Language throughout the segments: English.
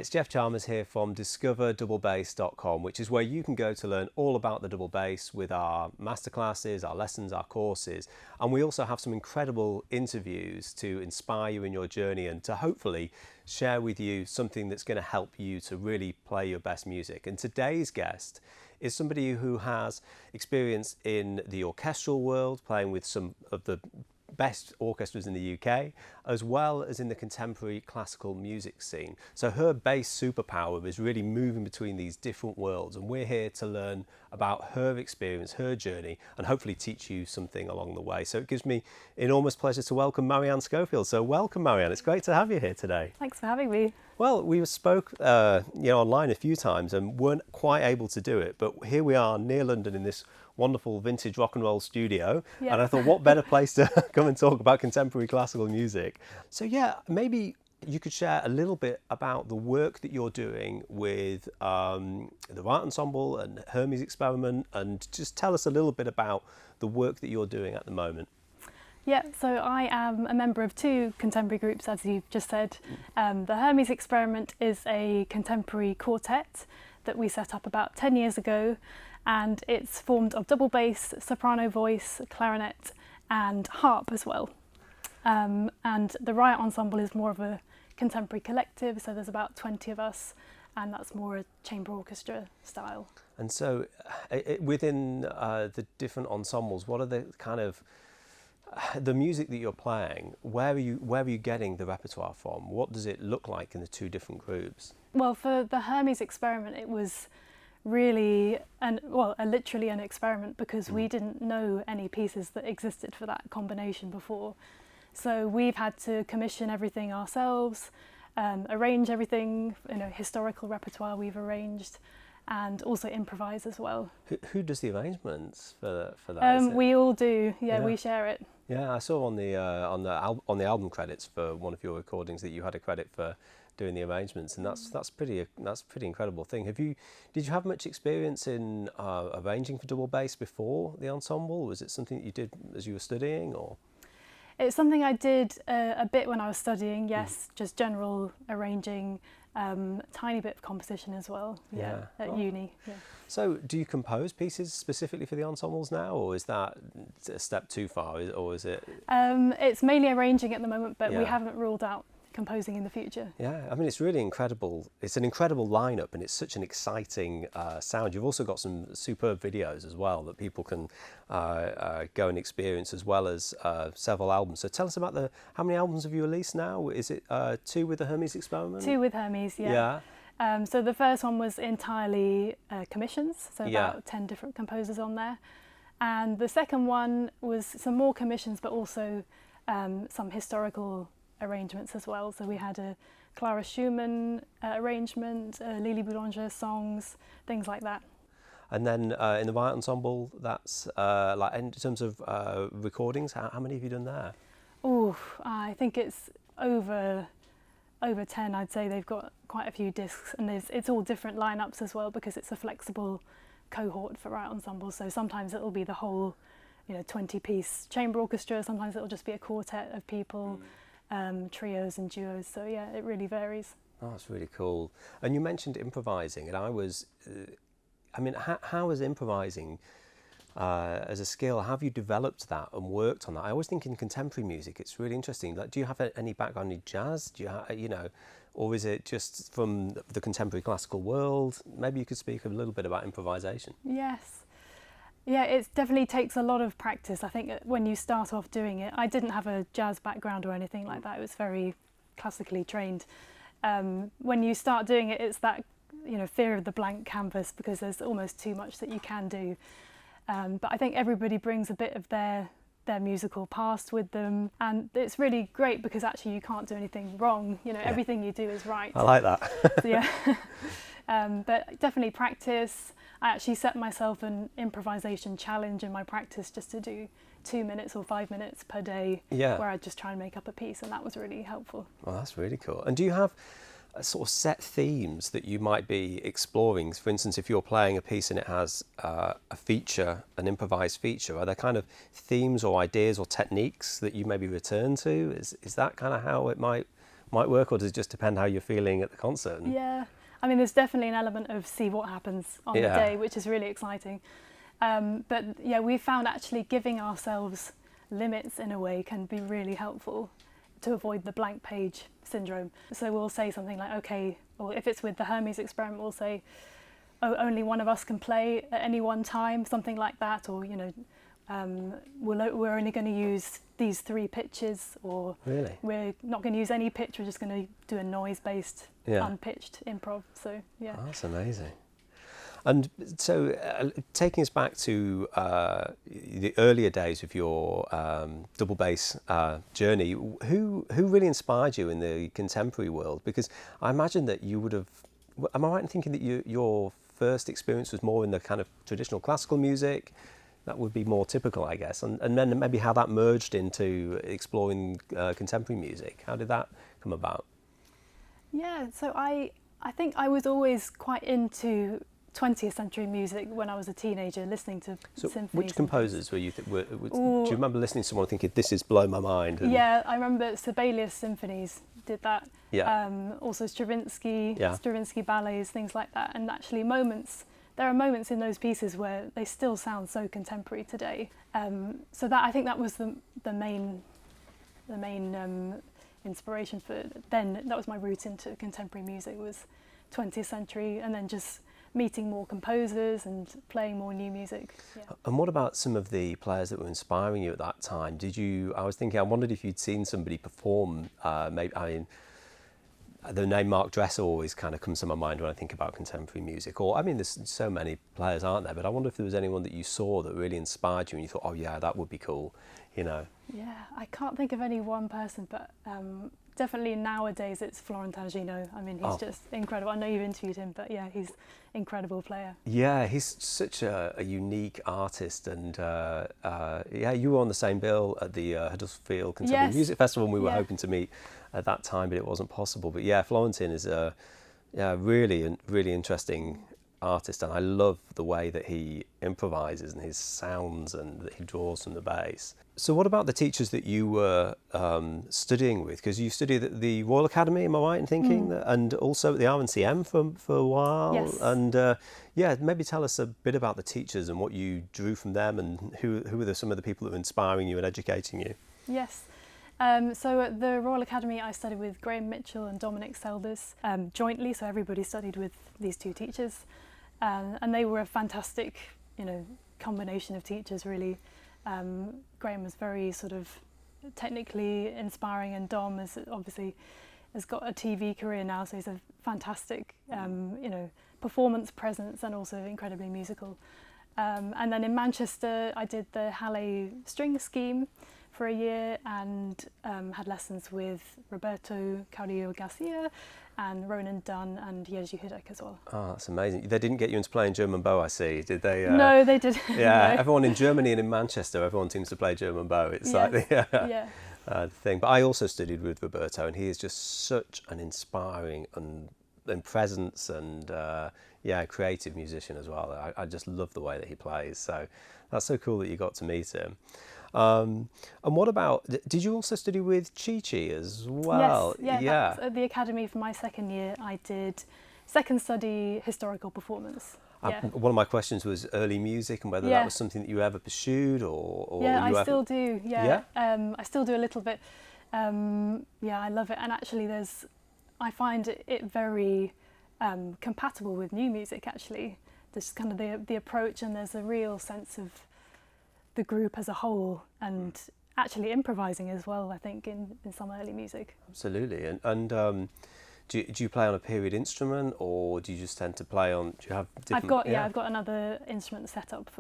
it's Jeff Chalmers here from discoverdouble-bass.com, which is where you can go to learn all about the double bass with our masterclasses, our lessons, our courses. And we also have some incredible interviews to inspire you in your journey and to hopefully share with you something that's going to help you to really play your best music. And today's guest is somebody who has experience in the orchestral world, playing with some of the best orchestras in the UK, as well as in the contemporary classical music scene. So her bass superpower is really moving between these different worlds, and we're here to learn about her experience, her journey, and hopefully teach you something along the way. So it gives me enormous pleasure to welcome Marianne Schofield. So welcome, Marianne. It's great to have you here today. Thanks for having me. Well, we spoke online a few times and weren't quite able to do it, but here we are near London in this wonderful vintage rock and roll studio. Yeah. And I thought, what better place to come and talk about contemporary classical music. So yeah, maybe you could share a little bit about the work that you're doing with the Riot Ensemble and Hermes Experiment, and just tell us a little bit about the work that you're doing at the moment. Yeah, so I am a member of two contemporary groups, as you've just said. The Hermes Experiment is a contemporary quartet that we set up about 10 years ago, and it's formed of double bass, soprano voice, clarinet and harp as well. And the Riot Ensemble is more of a contemporary collective, so there's about 20 of us, and that's more a chamber orchestra style. And so within the different ensembles, what are the kind of the music that you're playing? Where are you getting the repertoire from? What does it look like in the two different groups? Well, for the Hermes Experiment, it was really literally an experiment, because we didn't know any pieces that existed for that combination before. So we've had to commission everything ourselves, arrange everything, historical repertoire we've arranged, and also improvise as well. Who does the arrangements for that? We all do. Yeah, we share it. Yeah, I saw on the album credits for one of your recordings that you had a credit for doing the arrangements, and that's pretty incredible thing. Did you have much experience in arranging for double bass before the ensemble? Was it something that you did as you were studying, or? It's something I did a bit when I was studying. Yes, just general arranging. Tiny bit of composition as well, at uni. Yeah. So do you compose pieces specifically for the ensembles now, or is that a step too far, or is it? It's mainly arranging at the moment, but we haven't ruled out composing in the future. Yeah, I mean, it's really incredible. It's an incredible lineup, and it's such an exciting sound. You've also got some superb videos as well that people can go and experience, as well as several albums. So tell us about how many albums have you released now? Is it 2 with the Hermes Experiment? 2 with Hermes, yeah. So the first one was entirely commissions, so about 10 different composers on there. And the second one was some more commissions, but also some historical arrangements as well. So we had a Clara Schumann arrangement, Lili Boulanger songs, things like that. And then in the Riot Ensemble, that's like in terms of recordings, how many have you done there? Oh, I think it's over 10. I'd say they've got quite a few discs, and it's all different lineups as well, because it's a flexible cohort for Riot Ensemble. So sometimes it'll be the whole 20-piece chamber orchestra, sometimes it'll just be a quartet of people. Trios and duos, so yeah, it really varies. Oh, that's really cool. And you mentioned improvising, and how is improvising as a skill? Have you developed that and worked on that? I always think in contemporary music, it's really interesting. Like, do you have any background in jazz? Do you or is it just from the contemporary classical world? Maybe you could speak a little bit about improvisation. Yes. Yeah, it definitely takes a lot of practice. I think when you start off doing it, I didn't have a jazz background or anything like that. It was very classically trained. When you start doing it, it's that fear of the blank canvas, because there's almost too much that you can do. But I think everybody brings a bit of their musical past with them, and it's really great because actually you can't do anything wrong. Everything you do is right. I like that. Yeah. But definitely practice. I actually set myself an improvisation challenge in my practice, just to do 2 minutes or 5 minutes per day, where I just try and make up a piece, and that was really helpful. Well, that's really cool. And do you have sort of set themes that you might be exploring? For instance, if you're playing a piece and it has a feature, an improvised feature, are there kind of themes or ideas or techniques that you maybe return to? Is that kind of how it might might work, or does it just depend how you're feeling at the concert? Yeah, I mean, there's definitely an element of see what happens on the day, which is really exciting. But yeah, we found actually giving ourselves limits in a way can be really helpful to avoid the blank page syndrome. So we'll say something like, okay, or if it's with the Hermes Experiment, we'll say, oh, only one of us can play at any one time, something like that, or, you know, we're only going to use these 3 pitches, or really? We're not going to use any pitch, we're just going to do a noise-based, unpitched improv. So, yeah. Oh, that's amazing. And so, taking us back to the earlier days of your double bass journey, who really inspired you in the contemporary world? Because I imagine that you would have. Am I right in thinking that your first experience was more in the kind of traditional classical music? That would be more typical, I guess. And then maybe how that merged into exploring contemporary music. How did that come about? Yeah, so I think I was always quite into 20th century music when I was a teenager, listening to symphonies. Which composers were you? Do you remember listening to someone thinking, "This is blow my mind"? Yeah, I remember Sibelius symphonies did that. Yeah. Also Stravinsky ballets, things like that. And actually, there are moments in those pieces where they still sound so contemporary today. So that, I think that was the main inspiration for then. That was my route into contemporary music, was 20th century, and then just meeting more composers and playing more new music. Yeah. And what about some of the players that were inspiring you at that time? I wondered if you'd seen somebody perform, the name Mark Dresser always kind of comes to my mind when I think about contemporary music. There's so many players, aren't there? But I wonder if there was anyone that you saw that really inspired you and you thought, oh yeah, that would be cool, you know? Yeah, I can't think of any one person, but definitely nowadays it's Florentino. I mean, he's just incredible. I know you've interviewed him, but yeah, he's an incredible player. Yeah, he's such a unique artist, and you were on the same bill at the Huddersfield Contemporary Music Festival, and we were hoping to meet at that time, but it wasn't possible. But yeah, Florentin is a really interesting artist, and I love the way that he improvises and his sounds and that he draws from the bass. So what about the teachers that you were studying with? Because you studied at the Royal Academy, am I right in thinking? And also at the RNCM for a while. Yes. And maybe tell us a bit about the teachers and what you drew from them, and who were some of the people that were inspiring you and educating you? Yes. So at the Royal Academy, I studied with Graham Mitchell and Dominic Selders jointly. So everybody studied with these 2 teachers, and they were a fantastic, combination of teachers. Really, Graham was very sort of technically inspiring, and Dom has got a TV career now, so he's a fantastic, performance presence and also incredibly musical. And then in Manchester, I did the Halle string scheme for a year and had lessons with Roberto Carrillo Garcia and Ronan Dunn and Jerzy Hudek as well. Oh, that's amazing. They didn't get you into playing German bow, I see, did they? No, they didn't. Yeah, no. Everyone in Germany and in Manchester, everyone seems to play German bow. It's like the thing. But I also studied with Roberto, and he is just such an inspiring and presence and creative musician as well. I just love the way that he plays. So that's so cool that you got to meet him. And what about, did you also study with Chi-Chi as well? Yes, yeah. At the Academy for my second year, I did second study historical performance. One of my questions was early music and whether that was something that you ever pursued or I still do. Yeah. I still do a little bit. I love it. And actually I find it very compatible with new music, actually. There's kind of the approach, and there's a real sense of the group as a whole, and actually improvising as well, I think, in some early music. Absolutely. And do you play on a period instrument, or do you just tend to play on, do you have different... I've got another instrument set up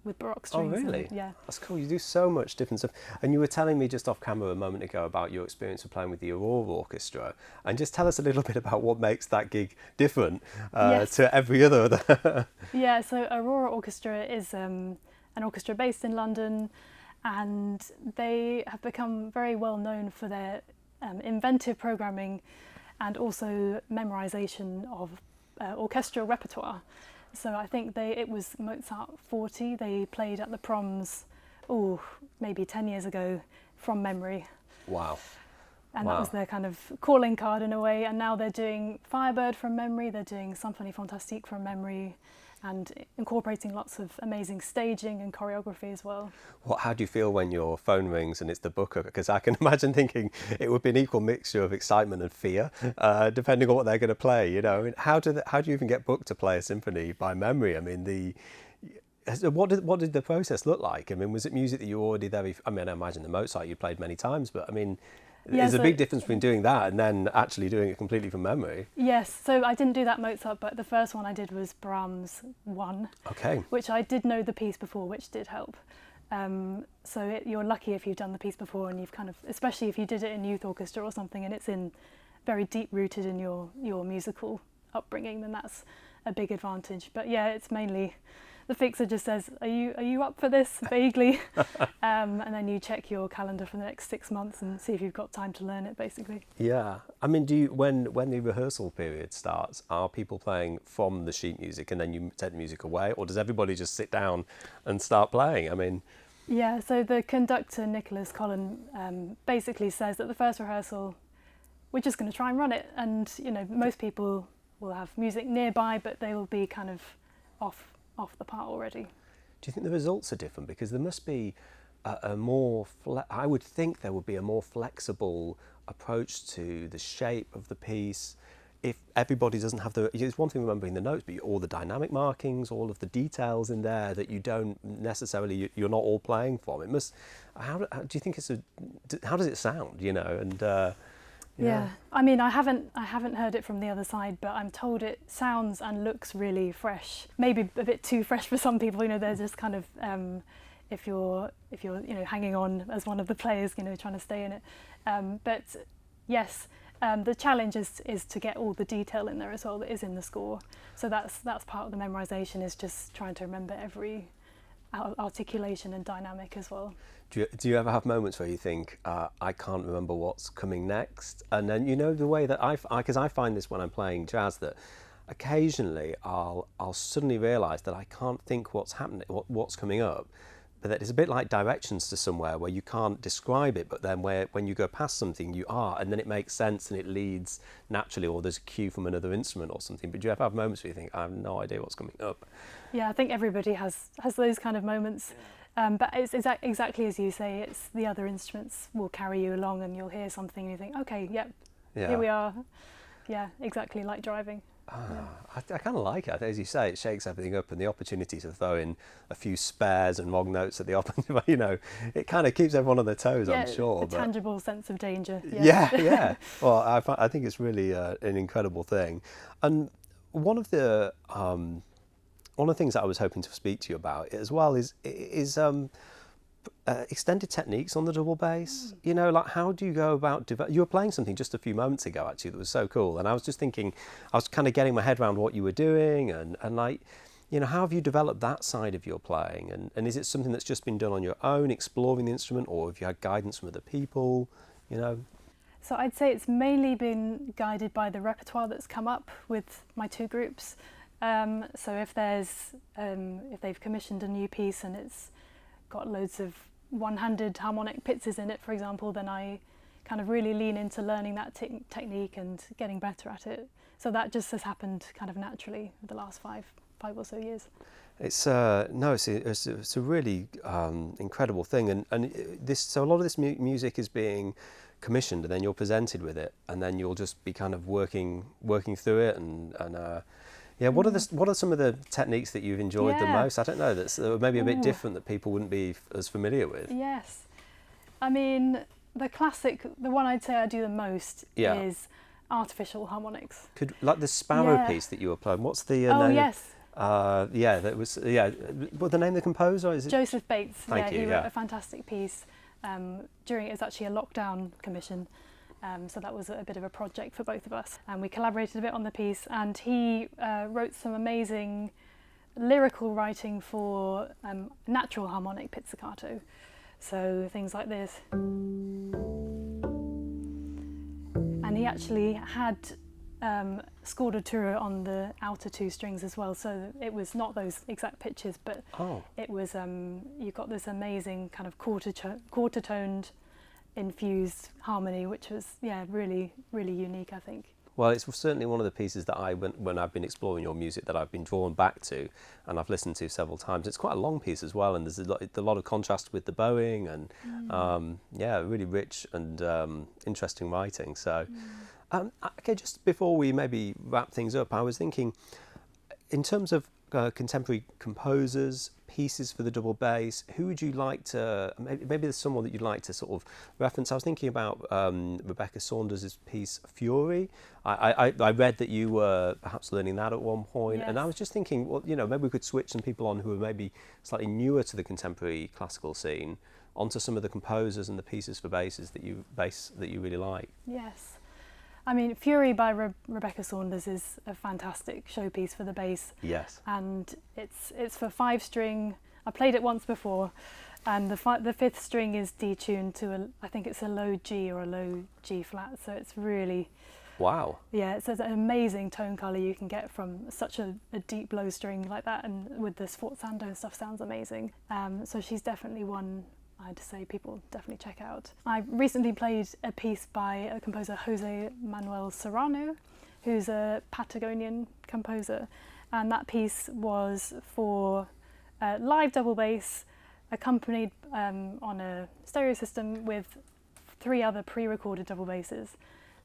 with Baroque strings. Oh, really? Yeah. That's cool. You do so much different stuff. And you were telling me just off camera a moment ago about your experience of playing with the Aurora Orchestra. And just tell us a little bit about what makes that gig different to every other. Yeah, so Aurora Orchestra is an orchestra based in London, and they have become very well known for their inventive programming and also memorization of orchestral repertoire. So I think it was Mozart 40 they played at the proms, maybe 10 years ago from memory. Wow. And Wow. that was their kind of calling card in a way. And now they're doing Firebird from memory, they're doing Symphonie Fantastique from memory, and incorporating lots of amazing staging and choreography as well. How do you feel when your phone rings and it's the booker? Because I can imagine thinking it would be an equal mixture of excitement and fear, depending on what they're going to play. You know, and how do you even get booked to play a symphony by memory? I mean, what did the process look like? I mean, was it music that you already there? I mean, I imagine the Mozart you played many times, but I mean, there's a big difference between doing that and then actually doing it completely from memory. Yes, so I didn't do that Mozart, but the first one I did was Brahms 1, Okay. which I did know the piece before, which did help. You're lucky if you've done the piece before and you've kind of, especially if you did it in youth orchestra or something and it's in very deep rooted in your musical upbringing, then that's a big advantage. But yeah, it's mainly the fixer just says, are you up for this, vaguely? And then you check your calendar for the next 6 months and see if you've got time to learn it, basically. Yeah. I mean, when the rehearsal period starts, are people playing from the sheet music and then you take the music away, or does everybody just sit down and start playing? I mean... Yeah, so the conductor, Nicholas Collin, basically says that the first rehearsal, we're just going to try and run it. And, you know, most people will have music nearby, but they will be kind of off the part already. Do you think the results are different? Because there must be I would think there would be a more flexible approach to the shape of the piece if everybody doesn't have it's one thing remembering the notes, but all the dynamic markings, all of the details in there that you don't necessarily, you're not all playing from. It must, how do you think how does it sound, you know? And yeah, I mean, I haven't heard it from the other side, but I'm told it sounds and looks really fresh. Maybe a bit too fresh for some people. You know, they're just kind of if you're you know hanging on as one of the players, you know, trying to stay in it. But yes, the challenge is to get all the detail in there as well that is in the score. So that's part of the memorization, is just trying to remember every articulation and dynamic as well. Do you ever have moments where you think, I can't remember what's coming next? And then, you know, the way that because I find this when I'm playing jazz, that occasionally I'll suddenly realise that I can't think what's happening, what's coming up. But that it's a bit like directions to somewhere where you can't describe it, but then when you go past something, you are, and then it makes sense and it leads naturally, or there's a cue from another instrument or something. But do you ever have moments where you think, I have no idea what's coming up? Yeah, I think everybody has those kind of moments. But it's exactly as you say, it's the other instruments will carry you along and you'll hear something and you think, okay, yep, here we are. Yeah, exactly like driving. I kind of like it. As you say, it shakes everything up, and the opportunity to throw in a few spares and wrong notes at the opposite, you know, it kind of keeps everyone on their toes, I'm sure. A tangible sense of danger. Yeah. Well, I think it's really an incredible thing. And one of the things that I was hoping to speak to you about as well is extended techniques on the double bass. You know, like how do you go about you were playing something just a few moments ago actually that was so cool, and I was just thinking, I was kind of getting my head around what you were doing and like, you know, how have you developed that side of your playing, and is it something that's just been done on your own, exploring the instrument, or have you had guidance from other people, you know? So I'd say it's mainly been guided by the repertoire that's come up with my two groups. So if they've commissioned a new piece and it's got loads of one-handed harmonic pizzas in it, for example, then I kind of really lean into learning that technique and getting better at it. So that just has happened kind of naturally the last five or so years. It's a really incredible thing, and so a lot of this music is being commissioned, and then you're presented with it, and then you'll just be kind of working through it, and what are some of the techniques that you've enjoyed the most? I don't know, that's maybe a bit different that people wouldn't be as familiar with. Yes, I mean the one I'd say I do the most is artificial harmonics. Like the Sparrow piece that you were playing. What's the name? Oh yes. That was What the name of the composer is? Joseph Bates. Thank you. He wrote a fantastic piece. It was actually a lockdown commission. So that was a bit of a project for both of us, and we collaborated a bit on the piece, and he wrote some amazing lyrical writing for natural harmonic pizzicato, so things like this. And he actually had scordatura on the outer two strings as well, so it was not those exact pitches, but it was you got this amazing kind of quarter-toned infused harmony, which was really unique, I think. Well, it's certainly one of the pieces that when I've been exploring your music, that I've been drawn back to, and I've listened to several times. It's quite a long piece as well, and there's a lot of contrast with the bowing, and really rich and interesting writing. So, okay, just before we maybe wrap things up, I was thinking, in terms of contemporary composers, pieces for the double bass, who would you like to, maybe there's someone that you'd like to sort of reference? I was thinking about Rebecca Saunders' piece Fury. I read that you were perhaps learning that at one point, Yes. and I was just thinking, well, maybe we could switch some people on who are maybe slightly newer to the contemporary classical scene onto some of the composers and the pieces for basses that you really like. Yes. I mean, Fury by Rebecca Saunders is a fantastic showpiece for the bass. Yes. And it's for 5-string. I played it once before, and the 5th string is detuned to I think it's a low G or a low G flat. So it's really, wow. Yeah, it's an amazing tone colour you can get from such a deep low string like that, and with the sforzando and stuff, sounds amazing. So she's definitely one I'd say people definitely check out. I recently played a piece by a composer, Jose Manuel Serrano, who's a Patagonian composer, and that piece was for live double bass, accompanied on a stereo system with 3 other pre-recorded double basses.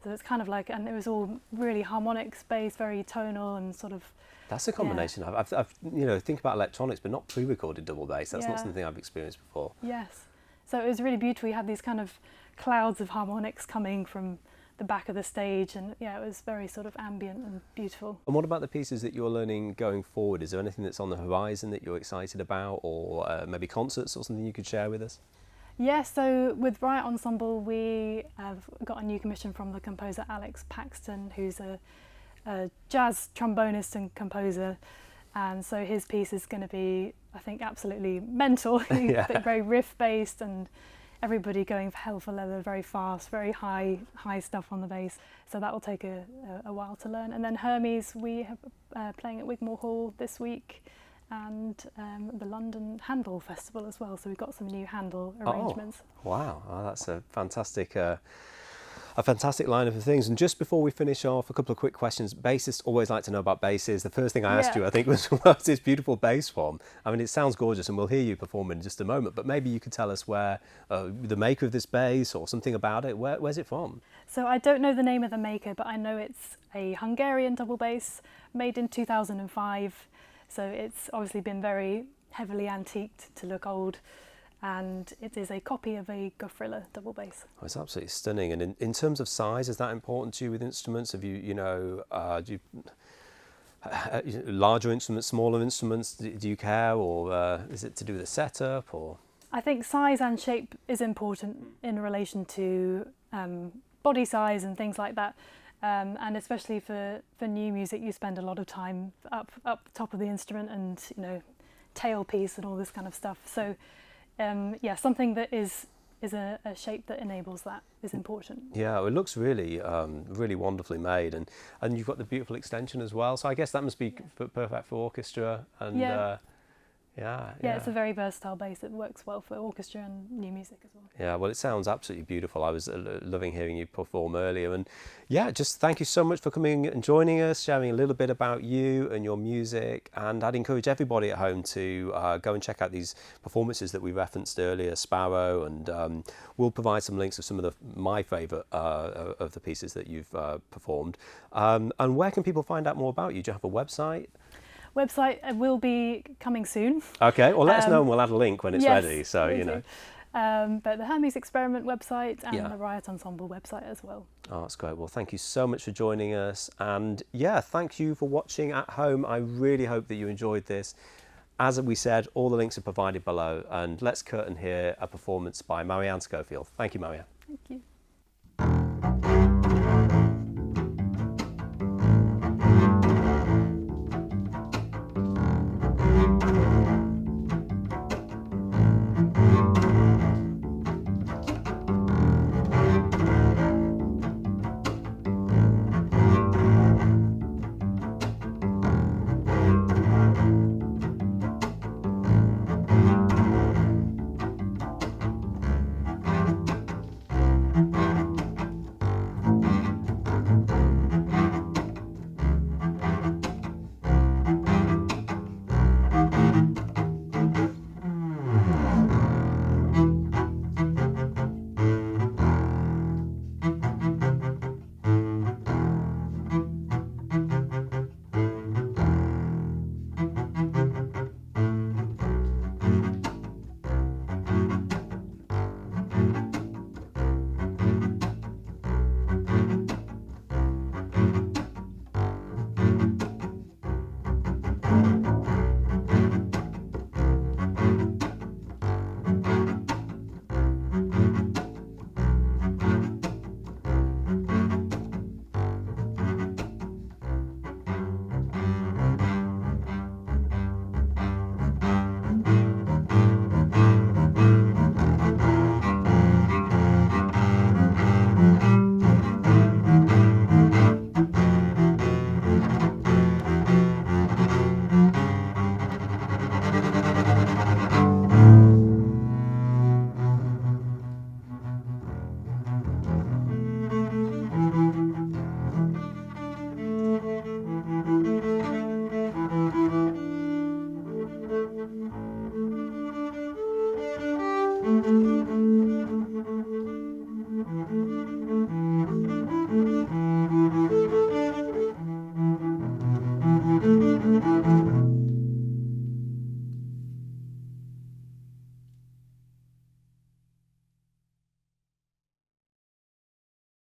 So it's kind of like, and it was all really harmonics based, very tonal and sort of. That's a combination. Yeah. I've think about electronics, but not pre-recorded double bass. That's not something I've experienced before. Yes. So it was really beautiful. You had these kind of clouds of harmonics coming from the back of the stage, and it was very sort of ambient and beautiful. And what about the pieces that you're learning going forward? Is there anything that's on the horizon that you're excited about, or maybe concerts or something you could share with us? Yeah, so with Riot Ensemble, we have got a new commission from the composer Alex Paxton, who's a jazz trombonist and composer, and so his piece is going to be, I think, absolutely mental. Very riff-based, and everybody going for hell for leather, very fast, very high stuff on the bass. So that will take a while to learn. And then Hermes, we have playing at Wigmore Hall this week, and the London Handel Festival as well. So we've got some new Handel arrangements. Oh, wow, that's a fantastic lineup of things. And just before we finish off, a couple of quick questions. Bassists always like to know about basses. The first thing I asked you, I think, was what's this beautiful bass from? I mean, it sounds gorgeous, and we'll hear you perform in just a moment, but maybe you could tell us where the maker of this bass or something about it. Where's it from? So I don't know the name of the maker, but I know it's a Hungarian double bass made in 2005. So it's obviously been very heavily antiqued to look old, and it is a copy of a Gofrilla double bass. Oh, it's absolutely stunning. And in terms of size, is that important to you with instruments? Have you, do you larger instruments, smaller instruments? Do you care, or is it to do with the setup, or? I think size and shape is important in relation to body size and things like that. And especially for new music, you spend a lot of time up top of the instrument, and tailpiece and all this kind of stuff. So something that is a shape that enables that is important. Yeah, it looks really really wonderfully made, and you've got the beautiful extension as well. So I guess that must be perfect for orchestra. And it's a very versatile bass. It works well for orchestra and new music as well. Yeah, well, it sounds absolutely beautiful. I was loving hearing you perform earlier, and just thank you so much for coming and joining us, sharing a little bit about you and your music. And I'd encourage everybody at home to go and check out these performances that we referenced earlier, Sparrow, and we'll provide some links of some of my favourite of the pieces that you've performed. And where can people find out more about you? Do you have a website? Website will be coming soon. Okay, well, let us know, and we'll add a link when it's ready. So but the Hermes Experiment website and the Riot Ensemble website as well. Oh, that's great. Well, thank you so much for joining us, and thank you for watching at home. I really hope that you enjoyed this. As we said, all the links are provided below, and let's curtain here a performance by Marianne Schofield. Thank you, Marianne. Thank you.